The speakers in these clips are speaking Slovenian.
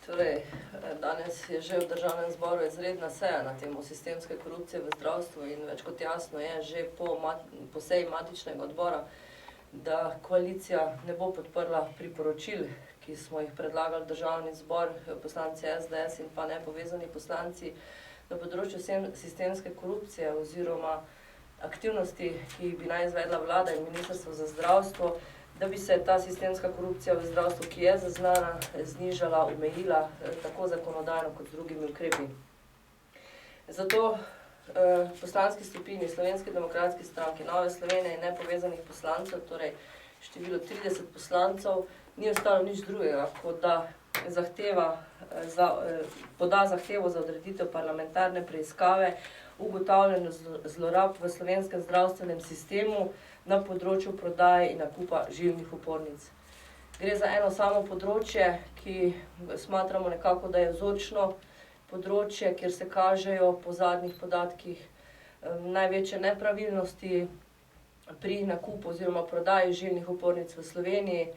Torej, danes je že v Državnem zboru izredna seja na temo sistemske korupcije v zdravstvu in več kot jasno je že po seji matičnega odbora, da koalicija ne bo podprla priporočil, ki smo jih predlagali Državni zbor, poslanci SDS in pa nepovezani poslanci na področju sistemske korupcije oziroma aktivnosti, ki bi naj izvedla vlada in Ministrstvo za zdravstvo, da bi se ta sistemska korupcija v zdravstvu, ki je zaznana, znižala, omejila tako zakonodajno kot z drugimi ukrepi. Zato poslanski skupini Slovenske demokratske stranke, Nove Slovenije in nepovezanih poslancev, torej število 30 poslancev, ni ostalo nič drugega, kot da poda zahtevo za odreditev parlamentarne preiskave ugotavljanju zlorab v slovenskem zdravstvenem sistemu na področju prodaje in nakupa žilnih opornic. Gre za eno samo področje, ki smatramo nekako, da je vzorčno področje, kjer se kažejo po zadnjih podatkih največje nepravilnosti pri nakupu oziroma prodaji žilnih opornic v Sloveniji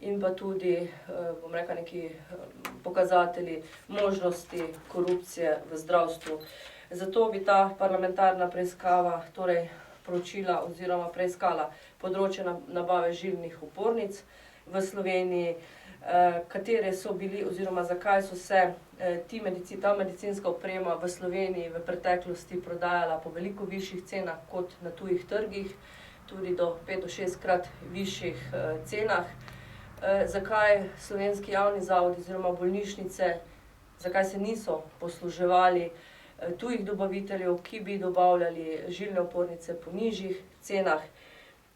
in pa tudi, bom rekla, neki pokazatelji možnosti korupcije v zdravstvu. Zato bi ta parlamentarna preiskava torej proučila oziroma preiskala področje nabave žilnih opornic v Sloveniji, katere so bili oziroma zakaj so se ta medicinska oprema v Sloveniji v preteklosti prodajala po veliko višjih cenah kot na tujih trgih, tudi do 5 do 6-krat višjih cenah. Zakaj slovenski javni zavodi oziroma bolnišnice, zakaj se niso posluževali tujih dobaviteljev, ki bi dobavljali žilne opornice po nižjih cenah,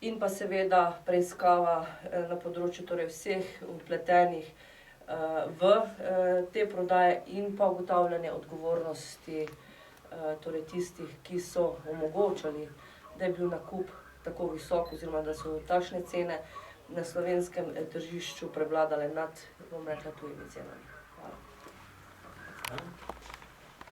in pa seveda preiskava na področju torej vseh vpletenih v te prodaje in pa ugotavljanje odgovornosti torej tistih, ki so omogočali, da je bil nakup tako visok oziroma da so takšne cene na slovenskem tržišču prevladale nad, bom rekla, tujimi cenami. Hvala.